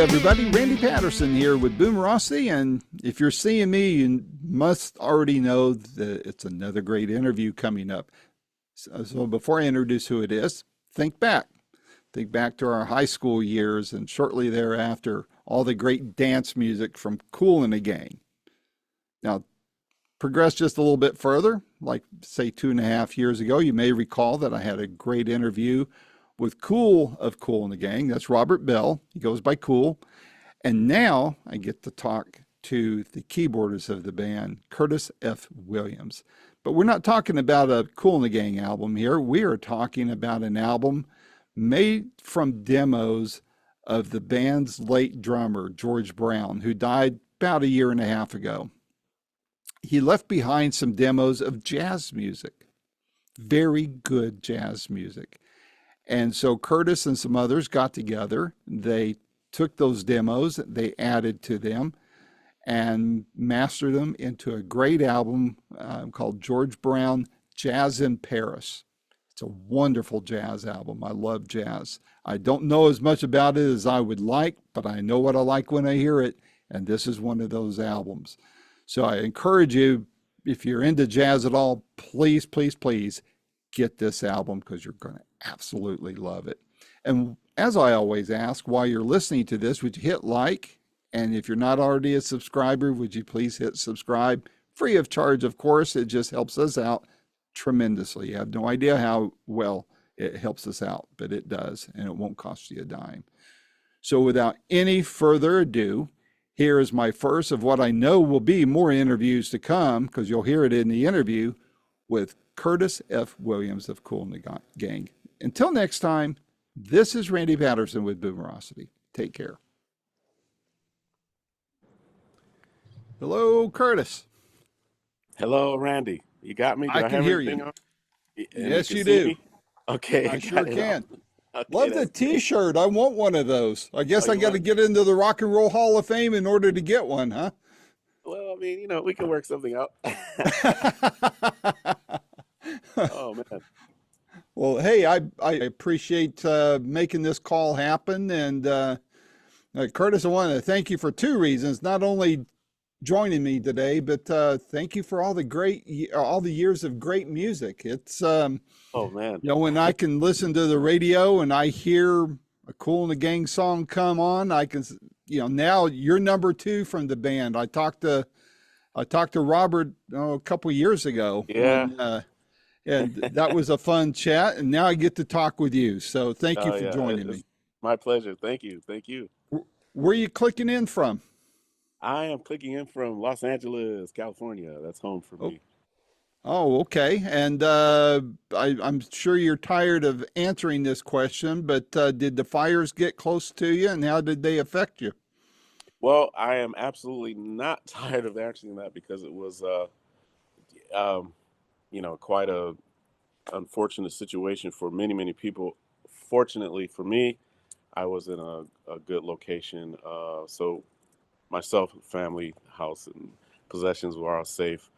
everybody. Randy Patterson here with Boomerosity. And if you're seeing me, you must already know that it's another great interview coming up. So before I introduce who it is, think back. Think back to our high school years and shortly thereafter, all the great dance music from Kool and the Gang. Now, progress just a little bit further, like say 2.5 years ago, you may recall that I had a great interview with Kool of Kool and the Gang. That's Robert Bell. He goes by Kool. And now I get to talk to the keyboardist of the band, Curtis F. Williams. But we're not talking about a Kool and the Gang album here. We are talking about an album made from demos of the band's late drummer, George Brown, who died about 1.5 years ago. He left behind some demos of jazz music, very good jazz music. And so Curtis and some others got together. They took those demos, they added to them, and mastered them into a great album called George Brown Jazz in Paris. It's a wonderful jazz album. I love jazz. I don't know as much about it as I would like, but I know what I like when I hear it, and this is one of those albums. So I encourage you, if you're into jazz at all, please, please, please get this album because you're going to absolutely love it. And as I always ask, while you're listening to this, would you hit like? And if you're not already a subscriber, would you please hit subscribe? Free of charge, of course. It just helps us out tremendously. You have no idea how well it helps us out, but it does, and it won't cost you a dime. So without any further ado, here is my first of what I know will be more interviews to come, because you'll hear it in the interview with Curtis F. Williams of Kool and the Gang. Until next time, this is Randy Patterson with Boomerosity. Take care. Hello, Curtis. Hello, Randy. You got me? I can hear you. On? Yes, you do. Me? Okay. I sure can. Okay, love the T-shirt. I want one of those. I guess I got to get into the Rock and Roll Hall of Fame in order to get one, huh? Well, I mean, we can work something out. Oh, man. Well, hey, I appreciate making this call happen. And Curtis, I want to thank you for two reasons. Not only joining me today, but thank you for all the years of great music. It's oh man, when I can listen to the radio and I hear a Kool and the Gang song come on, I can, now you're number two from the band. I talked to Robert a couple of years ago. Yeah. And that was a fun chat. And now I get to talk with you. So thank you for joining me. My pleasure. Thank you. Thank you. Where are you clicking in from? I am clicking in from Los Angeles, California. That's home for me. Oh, okay. And I'm sure you're tired of answering this question, but did the fires get close to you, and how did they affect you? Well, I am absolutely not tired of answering that because it was, quite a unfortunate situation for many, many people. Fortunately for me, I was in a good location. So myself, family, house, and possessions were all safe.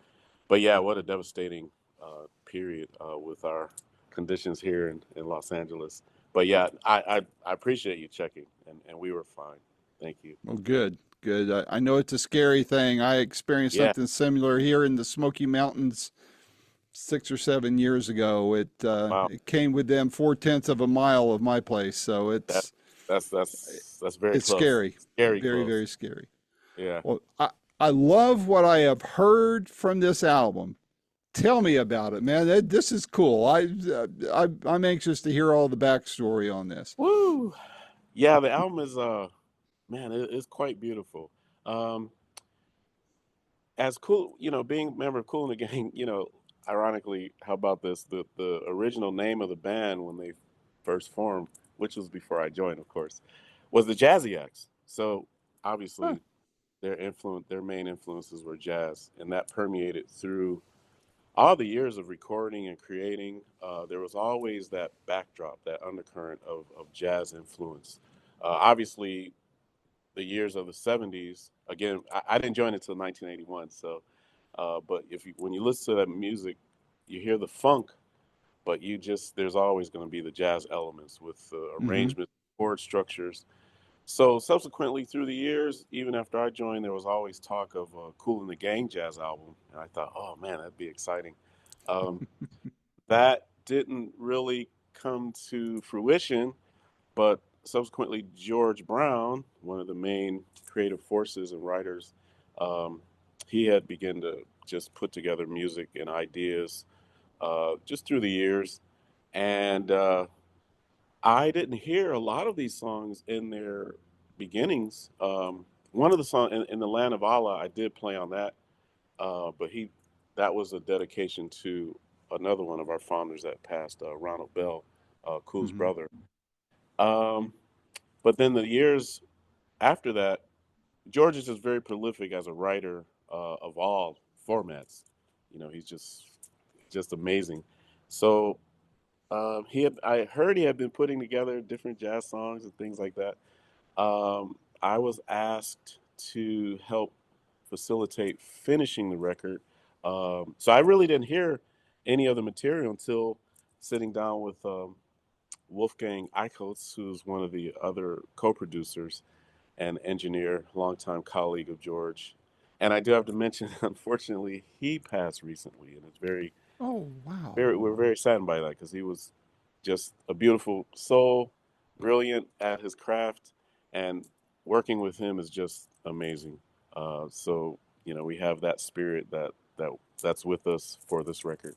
But yeah, what a devastating period with our conditions here in Los Angeles. But yeah, I appreciate you checking, and we were fine. Thank you. Well, good. I know it's a scary thing. I experienced something similar here in the Smoky Mountains 6 or 7 years ago. Wow. It came within 0.4 of a mile of my place, so that's very it's close. Scary. Very very close. very scary. Yeah. Well, I love what I have heard from this album. Tell me about it, man. This is cool. I'm anxious to hear all the backstory on this. Woo! Yeah, the album is it's quite beautiful. As Kool, being a member of Kool and the Gang, ironically, how about this? The original name of the band when they first formed, which was before I joined, of course, was the Jazzy Acts. So obviously, their main influences were jazz, and that permeated through all the years of recording and creating. There was always that backdrop, that undercurrent of jazz influence. Obviously, the years of the 70s, again, I didn't join until 1981. So, but when you listen to that music, you hear the funk, but there's always going to be the jazz elements with arrangements, chord structures. So subsequently through the years, even after I joined, there was always talk of a Kool the Gang jazz album, and I thought, oh man, that'd be exciting. Um, that didn't really come to fruition, but subsequently George Brown, one of the main creative forces and writers, um, he had begun to just put together music and ideas just through the years, and I didn't hear a lot of these songs in their beginnings. One of the songs in the Land of Allah, I did play on that, but that was a dedication to another one of our founders that passed, Ronald Bell, Cool's Hmm. brother. Um, but then the years after that, George is just very prolific as a writer of all formats. He's just amazing. So I heard he had been putting together different jazz songs and things like that. I was asked to help facilitate finishing the record. So I really didn't hear any other material until sitting down with Wolfgang Eichholz, who's one of the other co-producers and engineer, longtime colleague of George. And I do have to mention, unfortunately, he passed recently, and it's Oh, wow. we're very saddened by that because he was just a beautiful soul, brilliant at his craft, and working with him is just amazing. So we have that spirit that's with us for this record.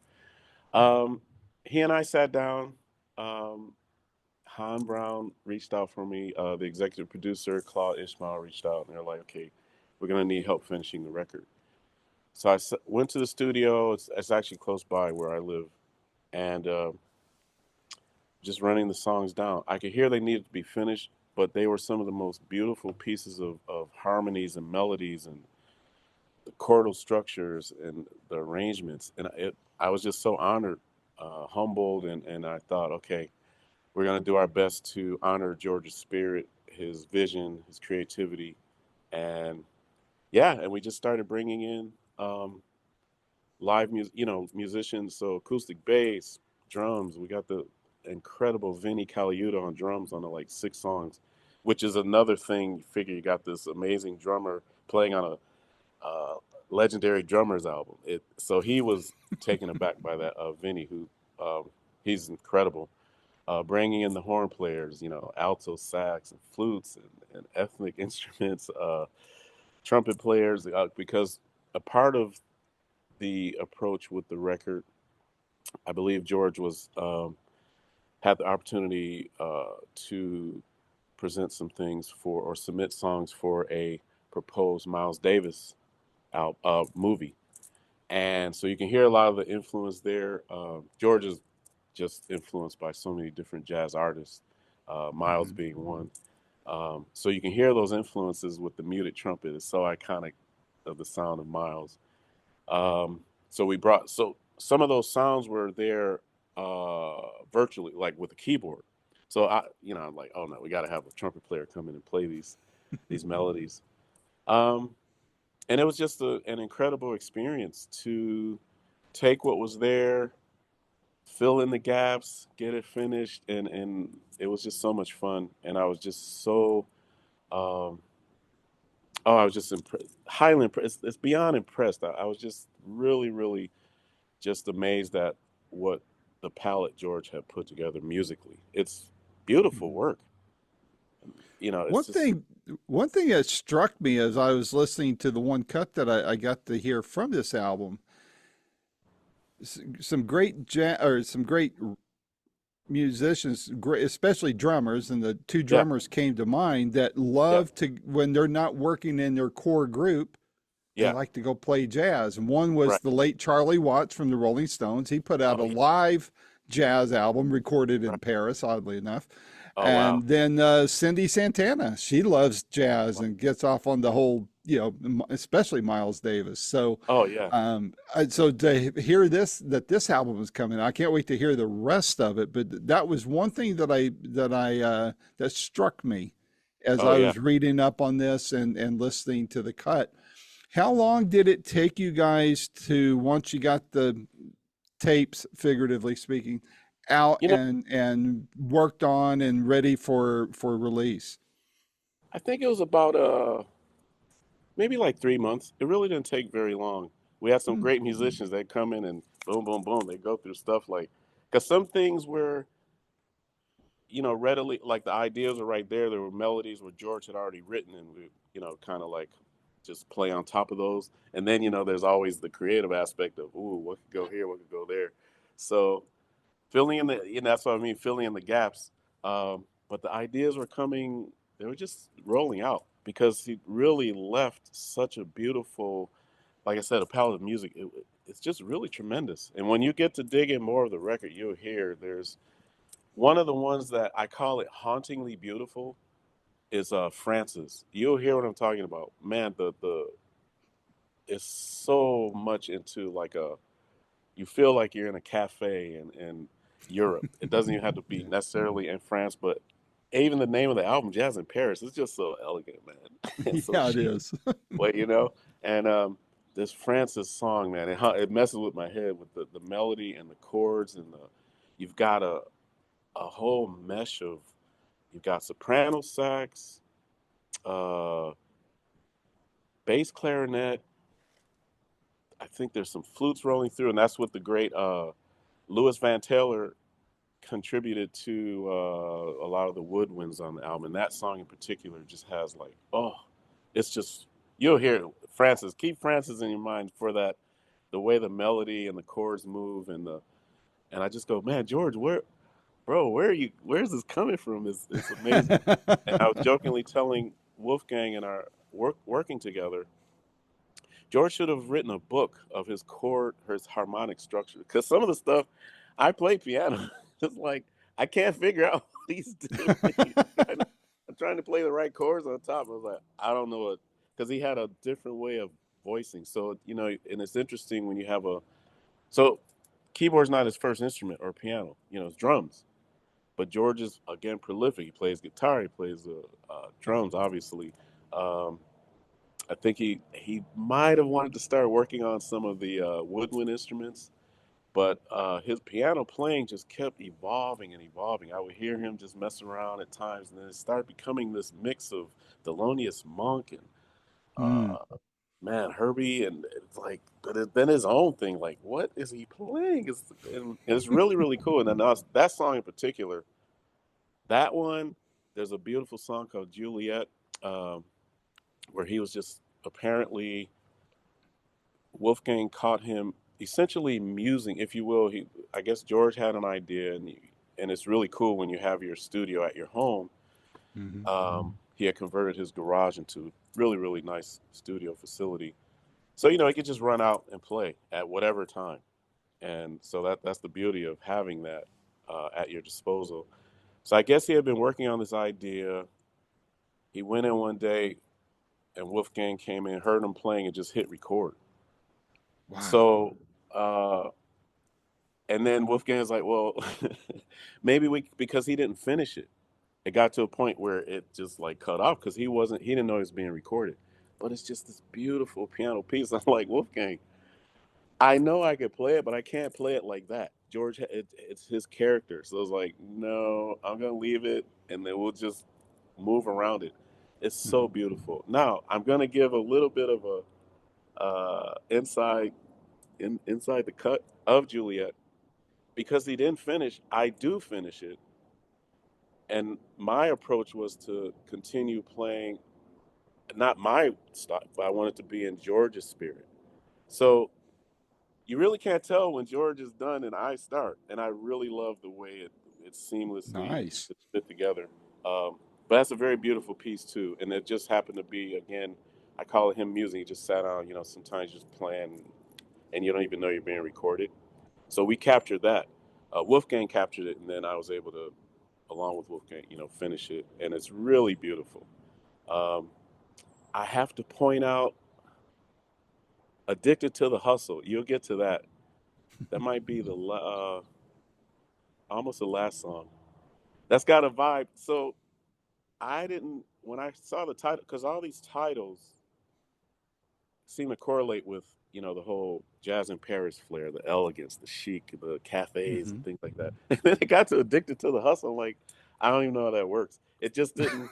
Um, he and I sat down. Um, Han Brown reached out for me. The executive producer Claude Ishmael reached out, and they're like, "Okay, we're gonna need help finishing the record." So went to the studio. It's actually close by where I live, and just running the songs down. I could hear they needed to be finished, but they were some of the most beautiful pieces of harmonies and melodies and the chordal structures and the arrangements. And I was just so honored, humbled, and I thought, okay, we're going to do our best to honor George's spirit, his vision, his creativity. And yeah, and we just started bringing in live music, musicians. So acoustic bass, drums. We got the incredible Vinny Caliuta on drums on like 6 songs, which is another thing. You figure you got this amazing drummer playing on a legendary drummers album. So he was taken aback by that. Vinny, who he's incredible. Bringing in the horn players, alto sax and flutes and ethnic instruments, trumpet players, because a part of the approach with the record, I believe George was had the opportunity to present some things for or submit songs for a proposed Miles Davis movie, and so you can hear a lot of the influence there. George is just influenced by so many different jazz artists, Miles Hmm. being one. So you can hear those influences with the muted trumpet. It's so iconic of the sound of Miles. So we brought some of those sounds were there virtually, like with the keyboard. So I'm like, oh no, we got to have a trumpet player come in and play these melodies. Um, and it was just an incredible experience to take what was there, fill in the gaps, get it finished, and it was just so much fun. And I was just so um, I was just highly impressed. It's beyond impressed. I was just really, really just amazed at what the palette George had put together musically. It's beautiful Hmm. work. One It's just thing, one thing that struck me as I was listening to the one cut that I got to hear from this album, some great jazz or some great musicians, especially drummers, and the two yeah, drummers came to mind that yeah, love to, when they're not working in their core group, they yeah, like to go play jazz. And one was right. the late Charlie Watts from the Rolling Stones. He put out Oh a yeah, live jazz album recorded in right. Paris, oddly enough. Oh wow, And then Cindy Santana, she loves jazz wow. and gets off on the whole, especially Miles Davis. So, Oh yeah, so to hear that this album is coming, I can't wait to hear the rest of it. But that was one thing that struck me as oh I yeah. was reading up on this and listening to the cut. How long did it take you guys to, once you got the tapes, figuratively speaking, out You know, and worked on and ready for release? I think it was about maybe like 3 months. It really didn't take very long. We had some Hmm. great musicians that come in and boom, boom, boom. They go through stuff like, because some things were, readily, like the ideas were right there. There were melodies where George had already written, and we, kind of like just play on top of those. And then, there's always the creative aspect of, ooh, what could go here, what could go there. So filling in the, that's what I mean, filling in the gaps. But the ideas were coming, they were just rolling out because he really left such a beautiful, like I said, a palette of music. It's just really tremendous. And when you get to dig in more of the record, you'll hear there's one of the ones that I call it hauntingly beautiful is Francis. You'll hear what I'm talking about. Man, the it's so much into like you feel like you're in a cafe in Europe. It doesn't even have to be Yeah. necessarily in France, but even the name of the album, Jazz in Paris, is just so elegant, man. It's so Yeah, it chic. is. But and this Francis song, man, it messes with my head with the melody and the chords and the you've got a whole mesh of you've got soprano sax, uh, bass clarinet. I think there's some flutes rolling through, and that's what the great Louis Van Taylor contributed to a lot of the woodwinds on the album. And that song in particular just has like, oh, it's just you'll hear Francis. Keep Francis in your mind for that, the way the melody and the chords move and I just go, man, George, bro, where's this coming from? It's amazing. And I was jokingly telling Wolfgang and our working together, George should have written a book of his harmonic structure. Because some of the stuff, I play piano. It's like I can't figure out what he's doing. I'm trying to play the right chords on top. I was like, I don't know what, because he had a different way of voicing. So and it's interesting when you have so keyboard's not his first instrument or piano. It's drums. But George is again prolific. He plays guitar. He plays drums, obviously. Um, I think he might have wanted to start working on some of the woodwind instruments, but his piano playing just kept evolving and evolving. I would hear him just messing around at times, and then it started becoming this mix of Thelonious Monk and Mm. man Herbie, and it's like, then his own thing. Like, what is he playing? And it's really really cool. And then that song in particular, that one, there's a beautiful song called Juliet. Um, where he was just apparently Wolfgang caught him essentially musing, if you will. I guess George had an idea, and it's really cool when you have your studio at your home. Hmm. He had converted his garage into really really nice studio facility, so he could just run out and play at whatever time, and so that's the beauty of having that at your disposal. So I guess he had been working on this idea. He went in one day, and Wolfgang came in, heard him playing, and just hit record. Wow. So, and then Wolfgang's like, well, maybe because he didn't finish it. It got to a point where it just like cut off because he didn't know it was being recorded. But it's just this beautiful piano piece. I'm like, Wolfgang, I know I could play it, but I can't play it like that. George, it's his character. So I was like, no, I'm going to leave it and then we'll just move around it. It's so Hmm. beautiful. Now, I'm going to give a little bit of a inside the cut of Juliet because he didn't finish. I do finish it, and my approach was to continue playing, not my style, but I wanted to be in George's spirit. So you really can't tell when George is done and I start, and I really love the way it seamlessly Nice. fit together. But that's a very beautiful piece too, and it just happened to be again. I call it him musing. He just sat down, sometimes just playing, and you don't even know you're being recorded. So we captured that. Wolfgang captured it, and then I was able to, along with Wolfgang, finish it, and it's really beautiful. Um, I have to point out, "Addicted to the Hustle." You'll get to that. That might be almost the last song. That's got a vibe. So I didn't when I saw the title because all these titles seem to correlate with the whole jazz in Paris flair, the elegance, the chic, the cafes, and Hmm. things like that. And then it got to addicted to the hustle. I'm like, I don't even know how that works. It just didn't.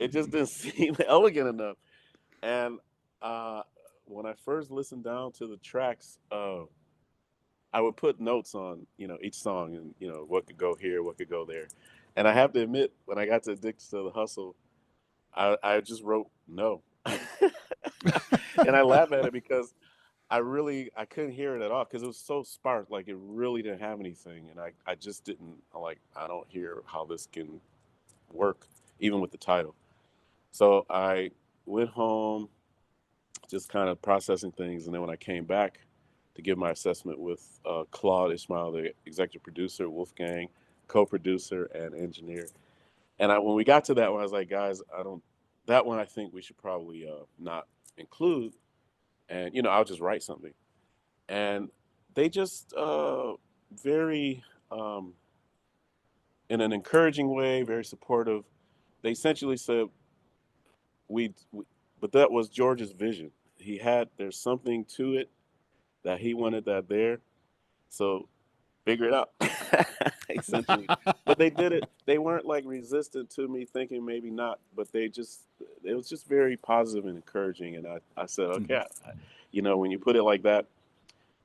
it just didn't seem elegant enough. And uh, when I first listened down to the tracks, I would put notes on, each song and, what could go here, what could go there. And I have to admit, when I got to Addicted to the Hustle, I just wrote no. And I laugh at it because I couldn't hear it at all because it was so sparse. Like it really didn't have anything. And I just didn't, I don't hear how this can work, even with the title. So I went home, just kind of processing things. And then when I came back to give my assessment with Claude Ishmael, the executive producer, Wolfgang, co-producer and engineer. And when we got to that one, I was like, guys, that one I think we should probably not include. And, I'll just write something. And they just very, um, in an encouraging way, very supportive. They essentially said, we, but that was George's vision. There's something to it that he wanted that there. So figure it out, essentially. But they did it. They weren't like resistant to me thinking maybe not, but it was just very positive and encouraging. And I said, okay, when you put it like that,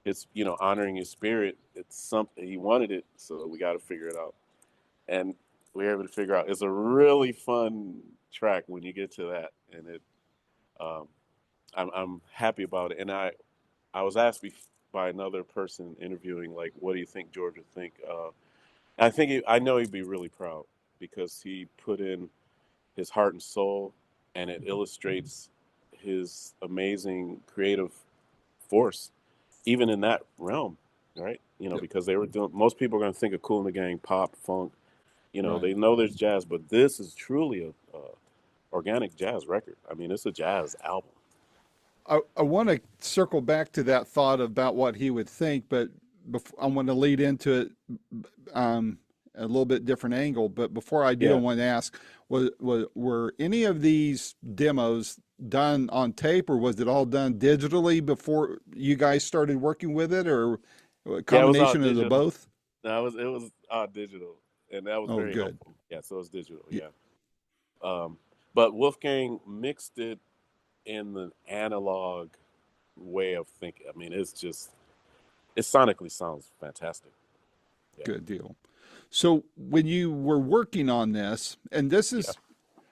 it's, honoring his spirit. It's something he wanted it. So we got to figure it out. And we were able to figure out, it's a really fun track when you get to that. And um, I'm happy about it. And I was asked by another person interviewing, like, what do you think George would think? I know he'd be really proud because he put in his heart and soul, and it illustrates his amazing creative force, even in that realm, right? Yep. Because they were doing. Most people are going to think of Kool and the Gang, pop, funk. Right. They know there's jazz, but this is truly a organic jazz record. I mean, it's a jazz album. I want to circle back to that thought about what he would think, but I want to lead into it a little bit different angle. But before I do, I Yeah. want to ask: were any of these demos done on tape, or was it all done digitally before you guys started working with it, or a Yeah, it was all combination of the digital. both? No, it was all digital, and that was Oh, very good. helpful. Yeah, so it's digital. Yeah, Yeah, but Wolfgang mixed it in the analog way of thinking. I mean, it sonically sounds fantastic. Yeah, good deal. So when you were working on this, and this yeah, is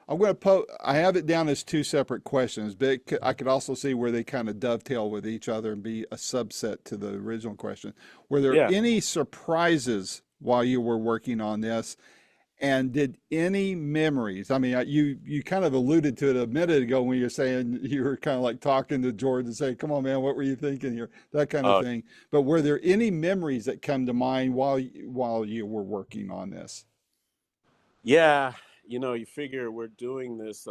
I'm going to I have it down as two separate questions, but I could also see where they kind of dovetail with each other and be a subset to the original question. Were there yeah. any surprises while you were working on this? And did any memories? I mean, you kind of alluded to it a minute ago when you're saying you were kind of like talking to George and saying, "Come on, man, what were you thinking here?" That kind of Uh, thing. But were there any memories that come to mind while you were working on this? yeah. You figure we're doing this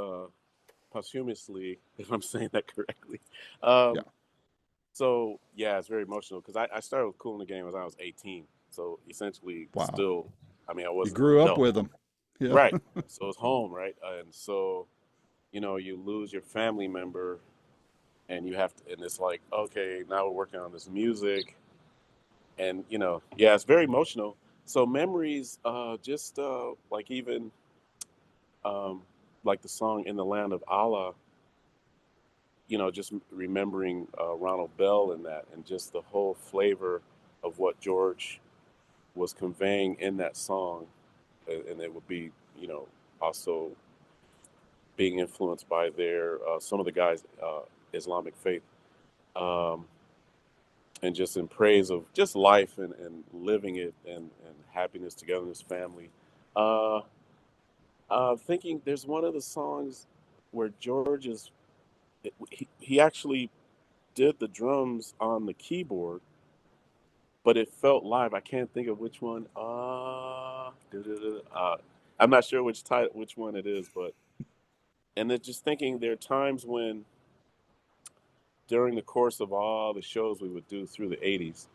posthumously, if I'm saying that correctly. Yeah. Um, so yeah, it's very emotional because I started with Kool in the Game when I was 18. So essentially, Wow. still, I mean, I You wasn't an grew up adult, with them. Yeah. right? So it's home, right? And so you lose your family member, and you have to, and it's like, okay, now we're working on this music, and yeah, it's very emotional. So memories, just like even um, like the song "In the Land of Allah," just remembering Ronald Bell in that, and just the whole flavor of what George was conveying in that song, and it would be, also being influenced by their some of the guys' Islamic faith, um, and just in praise of just life and living it and happiness together in his family. Uh, Thinking there's one of the songs where George he actually did the drums on the keyboard, but it felt live. I can't think of which one. I'm not sure which one it is, but and then just thinking there are times when during the course of all the shows we would do through the 80s,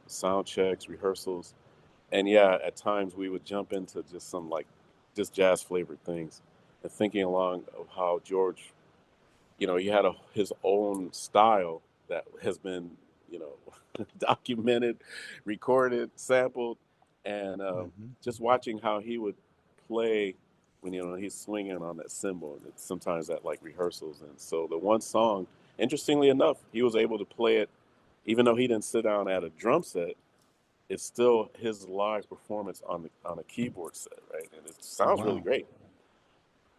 sound checks, rehearsals, and yeah, at times we would jump into just some like just jazz flavored things, and thinking along of how George, he had his own style that has been, documented, recorded, sampled, and Hmm. just watching how he would play. when he's swinging on that cymbal. And it's sometimes at like rehearsals, and so the one song, interestingly enough, he was able to play it even though he didn't sit down at a drum set. It's still his live performance on a keyboard set, right? And it Oh, sounds really wow. great.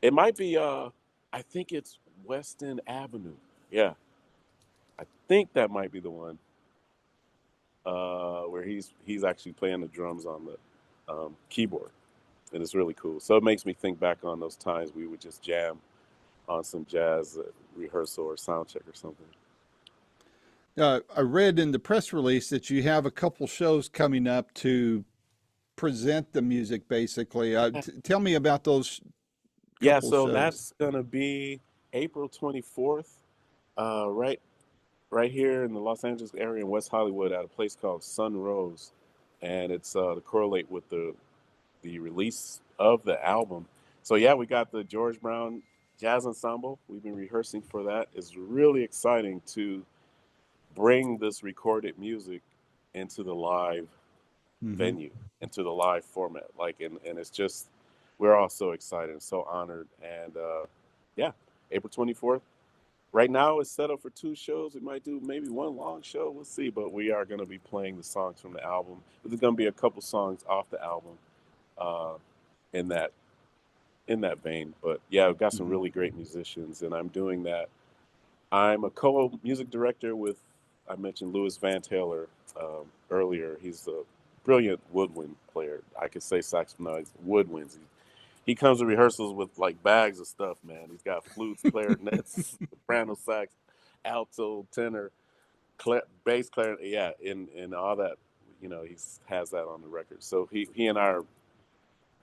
It might be I think it's Weston Avenue. Yeah, I think that might be the one where he's actually playing the drums on the keyboard, and it's really cool. So it makes me think back on those times we would just jam on some jazz rehearsal or sound check or something. I read in the press release that you have a couple shows coming up to present the music, basically. Tell me about those Yeah, couple so shows. that's gonna be April 24th, right here in the Los Angeles area in West Hollywood at a place called Sun Rose, and it's to correlate with the release of the album. So yeah, we got the George Brown Jazz Ensemble. We've been rehearsing for that. It's really exciting to bring this recorded music into the live Hmm. venue, into the live format. Like, and it's just, we're all so excited and so honored. And yeah, April 24th. Right now, it's set up for two shows. We might do maybe one long show. We'll see. But we are going to be playing the songs from the album. There's going to be a couple songs off the album uh, in that vein. But yeah, I've got some Hmm. really great musicians, and I'm doing that. I'm a co-music director with, I mentioned Louis Van Taylor earlier. He's a brilliant woodwind player. I could say saxophone, woodwinds. He comes to rehearsals with like bags of stuff, man. He's got flutes, clarinets, soprano sax, alto, tenor, bass, clarinet, yeah, and all that. He has that on the record. So he and I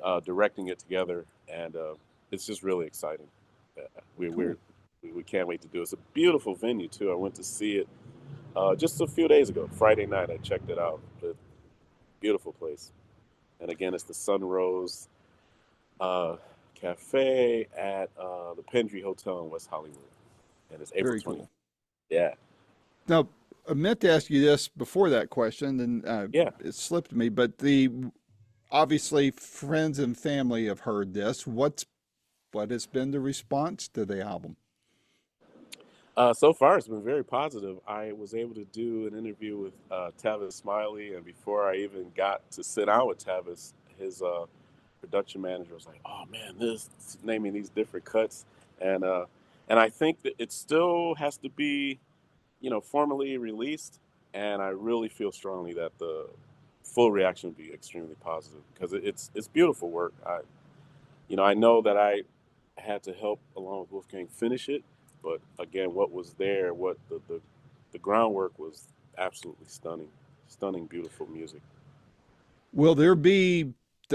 are directing it together, and it's just really exciting. We Cool. we're we can't wait to do it. It's a beautiful venue too. I went to see it just a few days ago, Friday night. I checked it out. Beautiful place. And again, it's the Sunrose uh, Cafe at the Pendry Hotel in West Hollywood, and it's April Very 20th. cool. Yeah, Now, I meant to ask you this before that question, and yeah. it slipped me, but the obviously friends and family have heard this. What has been the response to the album? So far, it's been very positive. I was able to do an interview with Tavis Smiley, and before I even got to sit down with Tavis, his production manager was like, "Oh man, this naming these different cuts," and uh, and I think that it still has to be, formally released. And I really feel strongly that the full reaction would be extremely positive because it's beautiful work. I know that I had to help along with Wolfgang finish it, but again, what was there, what the groundwork was absolutely stunning, stunning, beautiful music. Will there be,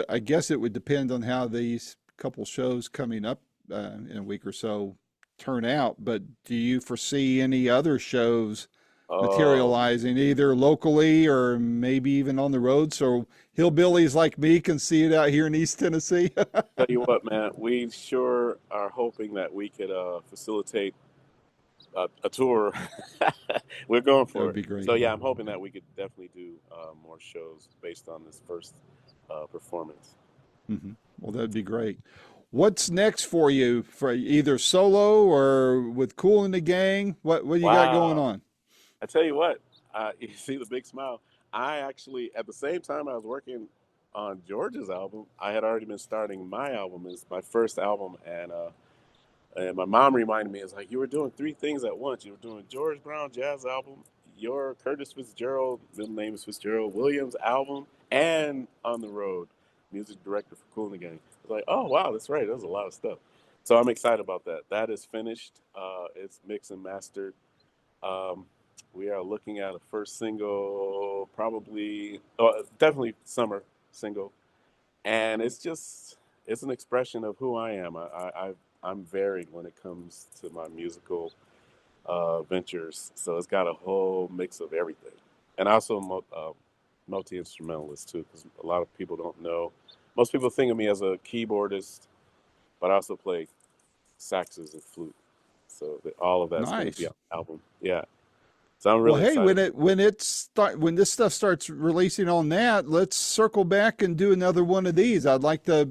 I guess it would depend on how these couple shows coming up in a week or so turn out, but do you foresee any other shows Um, materializing either locally or maybe even on the road so hillbillies like me can see it out here in East Tennessee? tell you what, man, we sure are hoping that we could facilitate a tour. We're going That for would it. be great. So yeah, I'm hoping that we could definitely do more shows based on this first performance. Hmm. Well, that'd be great. What's next for you for either solo or with Kool and the Gang? What do you got going Wow. on? I tell you what, you see the big smile. I actually, at the same time I was working on George's album, I had already been starting my album. It's my first album, and my mom reminded me, it's like, you were doing three things at once. You were doing George Brown jazz album, your Curtis Fitzgerald, middle name is Fitzgerald Williams album, and on the road, music director for Kool the Gang. I was like, oh wow, that's right. There's a lot of stuff. So I'm excited about that. That is finished. It's mixed and mastered. Um, we are looking at a first single, probably, definitely summer single, and it's an expression of who I am. I'm varied when it comes to my musical ventures, so it's got a whole mix of everything, and also multi instrumentalist too, because a lot of people don't know. Most people think of me as a keyboardist, but I also play saxes and flute. So all of that's going to be Nice. on the album. Yeah. So I'm Well, really hey, excited. when this stuff starts releasing on that, let's circle back and do another one of these. I'd like to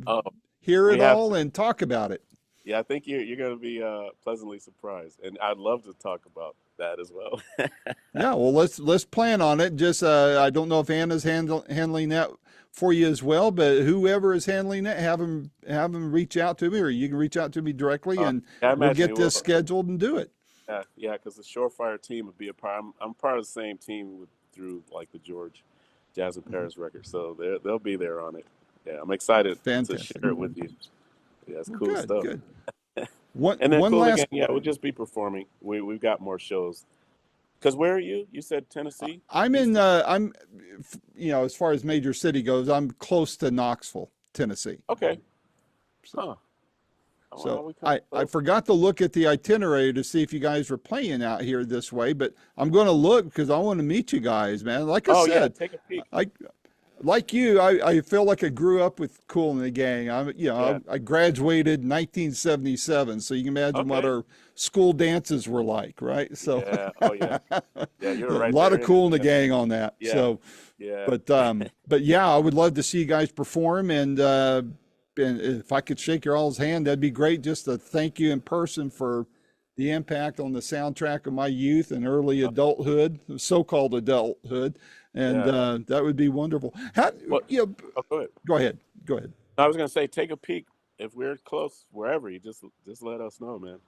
Oh, hear We it have all to. and talk about it. Yeah, I think you're going to be pleasantly surprised, and I'd love to talk about that as well. Yeah, well, let's plan on it. Just I don't know if Anna's handling that for you as well, but whoever is handling it, have them reach out to me, or you can reach out to me directly, and Yeah, I we'll imagine get it this will. scheduled and do it. Yeah, yeah, because the Surefire team would be a part. I'm part of the same team through like the George Jazz in Mhm. Paris record, so they'll be there on it. Yeah, I'm excited to Fantastic. share it with you. Yeah, it's Well, cool good, stuff. good. One And then one Kool the Gang, last. yeah, we'll just be performing. We've got more shows. Cause where are you? You said Tennessee, I'm in. Houston. As far as major city goes, I'm close to Knoxville, Tennessee. Okay. So, Huh. Oh, so well, we kind I of I close. forgot to look at the itinerary to see if you guys were playing out here this way, but I'm going to look because I want to meet you guys, man. Like I Oh yeah, said, take a peek. I like you. I feel like I grew up with Kool and the Gang. Yeah. I graduated in 1977, so you can imagine what Okay. our school dances were like, right? So Yeah. Oh yeah. Yeah, a you're right lot there of in it, Kool and the man. Gang on that. Yeah. So. Yeah. But yeah, I would love to see you guys perform, and if I could shake your all's hand, that'd be great. Just to thank you in person for the impact on the soundtrack of my youth and early Uh, adulthood, so-called adulthood, and yeah. that would be wonderful. How, What? you know, Oh, go ahead. go ahead, go ahead. I was gonna say, take a peek. If we're close, wherever you just let us know, man. All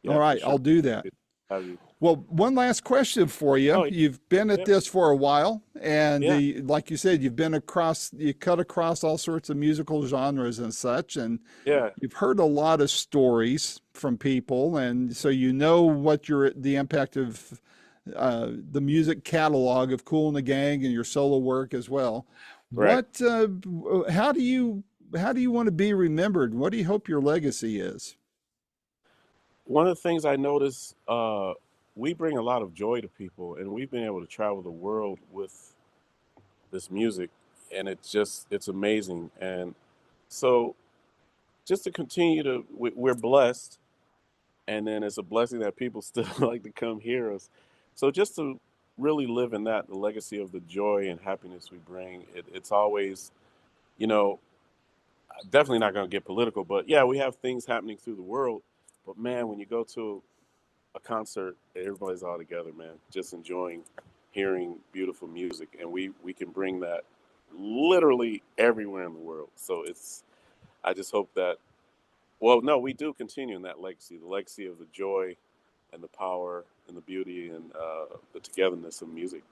Yeah, for right, sure. I'll do that. Have you? Well, one last question for you. Oh You've been at yeah, this for a while, and yeah, like you said, you cut across all sorts of musical genres and such, and yeah. you've heard a lot of stories from people, and so you know what the impact of the music catalog of Kool and the Gang and your solo work as well. Right. What, how do you want to be remembered? What do you hope your legacy is? One of the things I notice, we bring a lot of joy to people, and we've been able to travel the world with this music, and it's amazing. And so, just to continue to, we're blessed, and then it's a blessing that people still like to come hear us. So just to really live in that, the legacy of the joy and happiness we bring, it's always, you know, definitely not going to get political, but yeah, we have things happening through the world. But man, when you go to a concert, everybody's all together, man, just enjoying hearing beautiful music, and we can bring that literally everywhere in the world. So I just hope that, well, no, we do continue in that legacy, the legacy of the joy and the power and the beauty and the togetherness of music.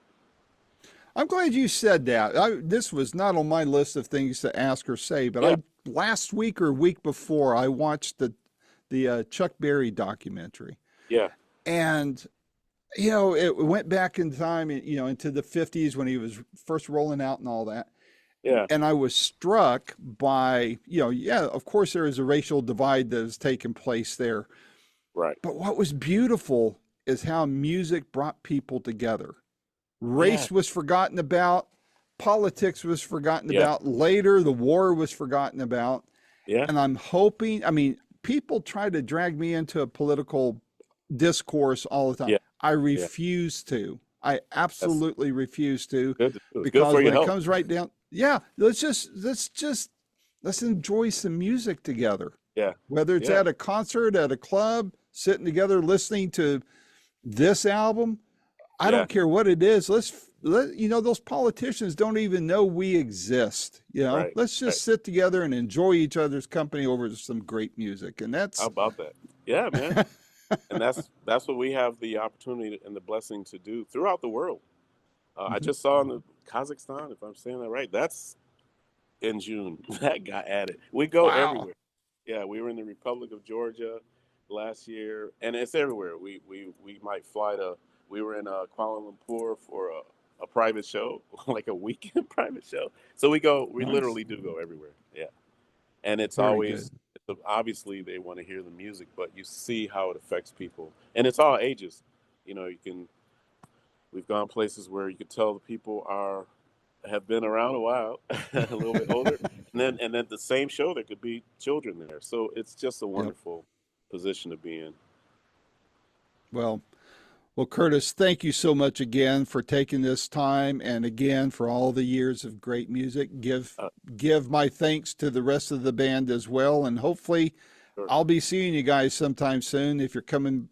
I'm glad you said that. This was not on my list of things to ask or say, but Yeah, I last week or week before I watched the Chuck Berry documentary, yeah, and it went back in time, into the 50s when he was first rolling out and all that. yeah, And I was struck by, yeah, of course there is a racial divide that has taken place there. right. But what was beautiful is how music brought people together. Yeah, Race was forgotten about, politics was forgotten yeah, about, later the war was forgotten about. yeah, And I'm hoping, I mean, people try to drag me into a political discourse all the time. yeah, I yeah. refuse to. I That's absolutely refuse to, good to do. It's good because for when your it health. comes right down, yeah, let's enjoy some music together. Yeah, Whether it's yeah, at a concert, at a club, sitting together listening to this album, I yeah. don't care what it is. Those politicians don't even know we exist. Right, Let's right. just sit together and enjoy each other's company over some great music. And How that's, about that? Yeah, man. And that's what we have the opportunity and the blessing to do throughout the world. I Mhm. just saw in the Kazakhstan, if I'm saying that right, that's in June. That got added. We go Wow. everywhere. Yeah, we were in the Republic of Georgia last year, and it's everywhere. We might fly to. We were in Kuala Lumpur for a private show, like a weekend private show. So we go. We Nice. literally do go everywhere. Yeah, and it's Very always, good. obviously they want to hear the music, but you see how it affects people, and it's all ages. You can. We've gone places where you could tell the people have been around a while, a little bit older, and then the same show there could be children there. So it's just a Yep. wonderful position to be in. Well, Well, Curtis, thank you so much again for taking this time and again for all the years of great music. Uh, Give my thanks to the rest of the band as well, and hopefully sure. I'll be seeing you guys sometime soon. If you're coming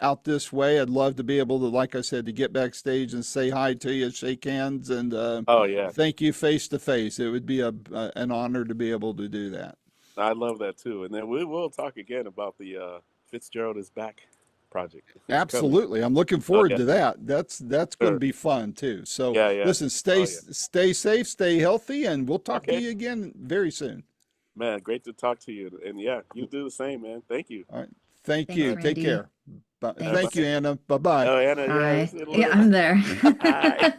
out this way, I'd love to be able to, like I said, to get backstage and say hi to you, shake hands, and Oh yeah, thank you face to face. It would be an honor to be able to do that. I love that too. And then we will talk again about the Fitzgerald is Back project. It's coming. Absolutely. I'm looking Oh forward yeah, to that. That's going to sure. be fun too. So Yeah, yeah. listen, Oh yeah. stay safe, stay healthy, and we'll talk to Okay, you again very soon. man. Great to talk to you. And yeah, you do the same, man. Thank you. All right. Thank Thanks, you. Take Randy. care. Bye. Thank Thanks. you, Anna. Bye bye. Oh, Anna, yeah, we Bye. see a Yeah, little. I'm there. Hi.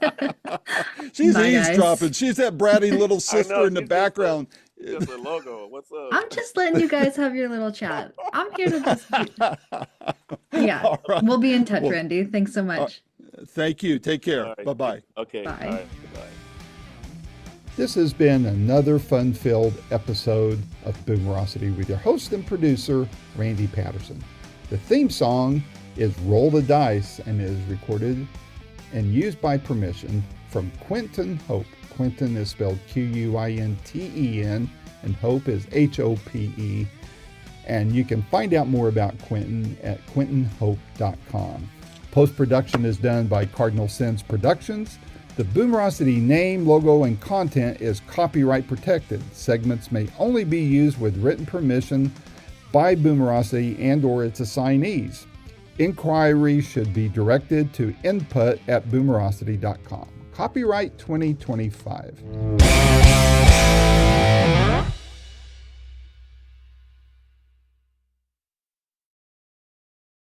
She's Bye, eavesdropping. guys. She's that bratty little I sister know in the she's background. just a logo. What's up? I'm just letting you guys have your little chat. I'm here to just, yeah, All right. we'll be in touch, Well, Randy. Thanks so much. thank you. Take care. All right. Bye bye. Okay. All Bye. right. Goodbye. This has been another fun-filled episode of Boomerosity with your host and producer, Randy Patterson. The theme song is Roll the Dice and is recorded and used by permission from Quinton Hope. Quinton is spelled Quinten, and Hope is Hope. And you can find out more about Quinton at quintonhope.com. Post-production is done by Cardinal Sins Productions. The Boomerosity name, logo, and content is copyright protected. Segments may only be used with written permission by Boomerosity and or its assignees. Inquiries should be directed to input@boomerosity.com. Copyright 2025.